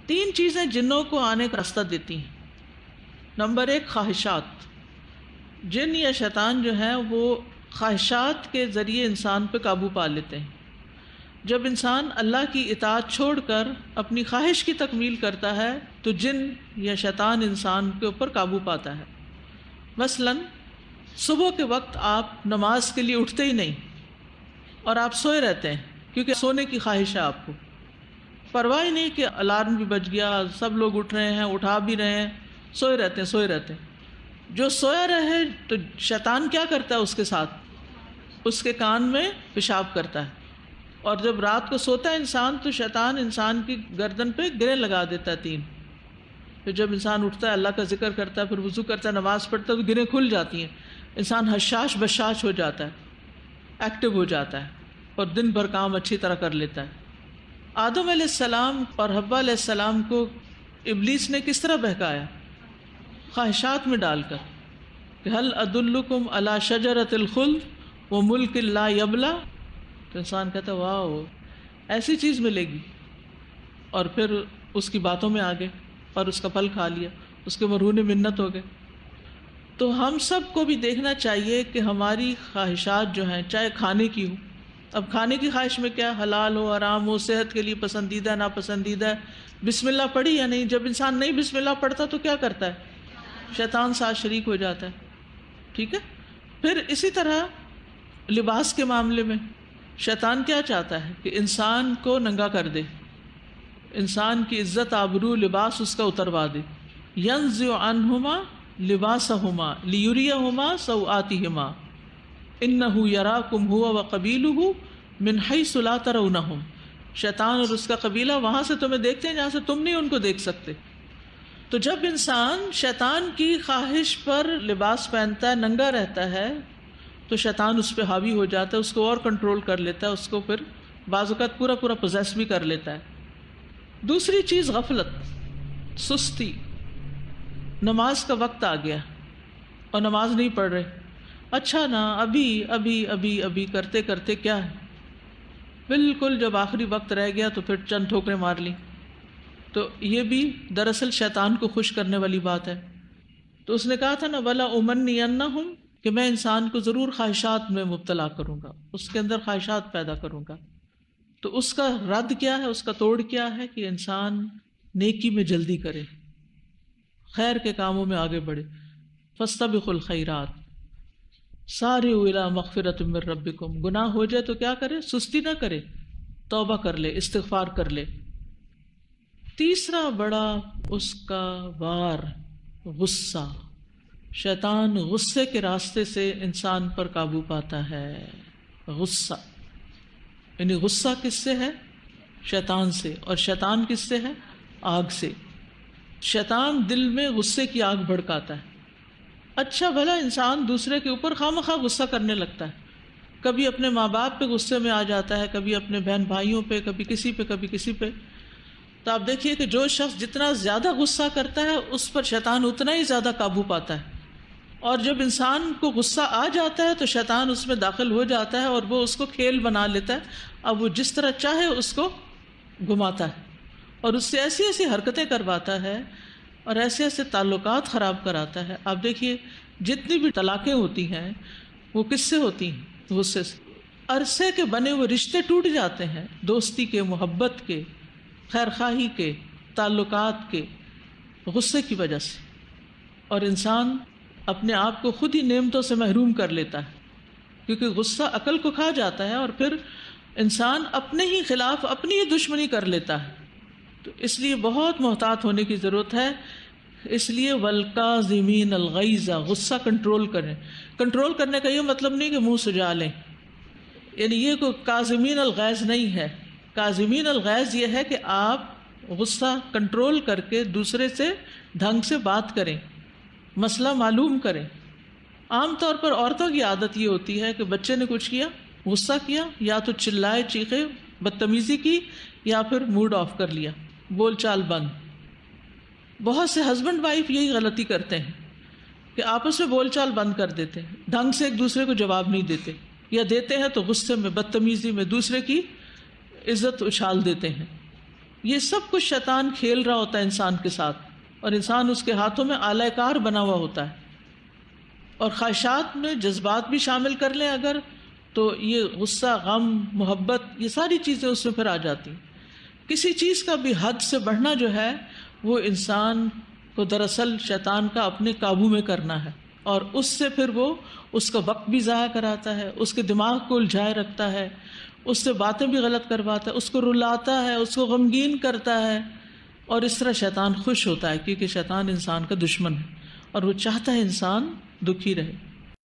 تین چیزیں جنوں کو آنے کا راستہ دیتی ہیں۔ نمبر ایک، خواہشات۔ جن یا شیطان جو ہیں وہ خواہشات کے ذریعے انسان پہ قابو پا لیتے ہیں۔ جب انسان اللہ کی اطاعت چھوڑ کر اپنی خواہش کی تکمیل کرتا ہے تو جن یا شیطان انسان کے اوپر قابو پاتا ہے۔ مثلاً صبح کے وقت آپ نماز کے لیے اٹھتے ہی نہیں اور آپ سوئے رہتے ہیں کیونکہ سونے کی خواہش ہے آپ کو، پرواہ ہی نہیں کہ الارم بھی بج گیا، سب لوگ اٹھ رہے ہیں، اٹھا بھی رہے ہیں، سوئے رہتے ہیں۔ جو سویا رہے تو شیطان کیا کرتا ہے اس کے ساتھ؟ اس کے کان میں پیشاب کرتا ہے، اور جب رات کو سوتا ہے انسان تو شیطان انسان کی گردن پہ گرے لگا دیتا ہے 3۔ پھر جب انسان اٹھتا ہے، اللہ کا ذکر کرتا ہے، پھر وضو کرتا ہے، نماز پڑھتا ہے تو گریں کھل جاتی ہیں، انسان حشاش بشاش ہو جاتا ہے، ایکٹیو ہو جاتا ہے اور دن بھر کام اچھی طرح کر لیتا ہے۔ آدم علیہ السلام اور حوا علیہ السلام کو ابلیس نے کس طرح بہکایا؟ خواہشات میں ڈال کر کہ هل ادلکم علی شجرۃ الخلد وملک لا یبلی، تو انسان کہتا ہے واو، ایسی چیز ملے گی، اور پھر اس کی باتوں میں آ گئے اور اس کا پھل کھا لیا، اس کے مرہون منت ہو گئے۔ تو ہم سب کو بھی دیکھنا چاہیے کہ ہماری خواہشات جو ہیں، چاہے کھانے کی ہو، اب کھانے کی خواہش میں کیا، حلال ہو، حرام ہو، صحت کے لیے پسندیدہ ناپسندیدہ ہے، بسم اللہ پڑھی یا نہیں؟ جب انسان نہیں بسم اللہ پڑھتا تو کیا کرتا ہے؟ شیطان ساتھ شریک ہو جاتا ہے، ٹھیک ہے؟ پھر اسی طرح لباس کے معاملے میں شیطان کیا چاہتا ہے کہ انسان کو ننگا کر دے، انسان کی عزت آبرو لباس اس کا اتروا دے۔ ينزع عنهما لباسهما ليريهما سوآتهما انه يراكم هو وقبيله من حيث لا ترونهم، شیطان اور اس کا قبیلہ وہاں سے تمہیں دیکھتے ہیں جہاں سے تم نہیں ان کو دیکھ سکتے۔ تو جب انسان شیطان کی خواہش پر لباس پہنتا ہے، ننگا رہتا ہے، تو شیطان اس پہ حاوی ہو جاتا ہے، اس کو اور کنٹرول کر لیتا ہے، اس کو پھر بعض اوقات پورا پوزیس بھی کر لیتا ہے۔ دوسری چیز غفلت، سستی۔ نماز کا وقت آ گیا اور نماز نہیں پڑھ رہے، اچھا نا ابھی کرتے کرتے کیا ہے، بالکل جب آخری وقت رہ گیا تو پھر چند ٹھوکریں مار لی۔ تو یہ بھی دراصل شیطان کو خوش کرنے والی بات ہے۔ تو اس نے کہا تھا نا وَلَا أُمَنِّيَنَّهُمْ، کہ میں انسان کو ضرور خواہشات میں مبتلا کروں گا، اس کے اندر خواہشات پیدا کروں گا۔ تو اس کا رد کیا ہے، اس کا توڑ کیا ہے کہ انسان نیکی میں جلدی کرے، خیر کے کاموں میں آگے بڑھے۔ فَاسْتَبِقُوا الْخَيْرَاتِ سَارِعُوا إِلَىٰ مَغْفِرَةٍ مِّن رَّبِّكُمْ، گناہ ہو جائے تو کیا کرے؟ سستی نہ کرے، توبہ کر لے، استغفار کر لے۔ تیسرا بڑا اس کا وار غصہ، شیطان غصے کے راستے سے انسان پر قابو پاتا ہے۔ غصہ یعنی غصہ کس سے ہے؟ شیطان سے، اور شیطان کس سے ہے؟ آگ سے۔ شیطان دل میں غصے کی آگ بھڑکاتا ہے۔ اچھا بھلا انسان دوسرے کے اوپر خواہ غصہ کرنے لگتا ہے، کبھی اپنے ماں باپ پہ غصے میں آ جاتا ہے، کبھی اپنے بہن بھائیوں پہ، کبھی کسی پہ۔ تو آپ دیکھیے کہ جو شخص جتنا زیادہ غصہ کرتا ہے اس پر شیطان اتنا ہی زیادہ قابو پاتا ہے، اور جب انسان کو غصہ آ جاتا ہے تو شیطان اس میں داخل ہو جاتا ہے اور وہ اس کو کھیل بنا لیتا ہے۔ اب وہ جس طرح چاہے اس کو گھماتا ہے اور اس سے ایسی ایسی حرکتیں کرواتا ہے اور ایسے ایسے تعلقات خراب کراتا ہے۔ آپ دیکھیے جتنی بھی طلاقیں ہوتی ہیں وہ کس سے ہوتی ہیں؟ غصے سے۔ عرصے کے بنے ہوئے رشتے ٹوٹ جاتے ہیں، دوستی کے، محبت کے، خیر خواہی کے، تعلقات کے، غصے کی وجہ سے، اور انسان اپنے آپ کو خود ہی نعمتوں سے محروم کر لیتا ہے، کیونکہ غصہ عقل کو کھا جاتا ہے اور پھر انسان اپنے ہی خلاف اپنی ہی دشمنی کر لیتا ہے۔ تو اس لیے بہت محتاط ہونے کی ضرورت ہے۔ اس لیے والکاظمین الغیظ، غصہ کنٹرول کریں۔ کنٹرول کرنے کا یہ مطلب نہیں کہ منہ سجا لیں، یعنی یہ کوئی کاظمین الغیظ نہیں ہے۔ کاظمین الغیظ یہ ہے کہ آپ غصہ کنٹرول کر کے دوسرے سے ڈھنگ سے بات کریں، مسئلہ معلوم کریں۔ عام طور پر عورتوں کی عادت یہ ہوتی ہے کہ بچے نے کچھ کیا، غصہ کیا، یا تو چلائے، چیخے، بدتمیزی کی، یا پھر موڈ آف کر لیا، بول چال بند۔ بہت سے ہسبینڈ وائف یہی غلطی کرتے ہیں کہ آپس میں بول چال بند کر دیتے ہیں، ڈھنگ سے ایک دوسرے کو جواب نہیں دیتے، یا دیتے ہیں تو غصے میں، بدتمیزی میں دوسرے کی عزت اچھال دیتے ہیں۔ یہ سب کچھ شیطان کھیل رہا ہوتا ہے انسان کے ساتھ، اور انسان اس کے ہاتھوں میں آلہ کار بنا ہوا ہوتا ہے۔ اور خواہشات میں جذبات بھی شامل کر لیں اگر، تو یہ غصہ، غم، محبت، یہ ساری چیزیں اس میں پھر آ جاتی ہیں۔ کسی چیز کا بھی حد سے بڑھنا جو ہے وہ انسان کو دراصل شیطان کا اپنے قابو میں کرنا ہے، اور اس سے پھر وہ اس کا وقت بھی ضائع کراتا ہے، اس کے دماغ کو الجھائے رکھتا ہے، اس سے باتیں بھی غلط کرواتا ہے، اس کو رلاتا ہے، اس کو غمگین کرتا ہے، اور اس طرح شیطان خوش ہوتا ہے، کیونکہ شیطان انسان کا دشمن ہے اور وہ چاہتا ہے انسان دکھی رہے۔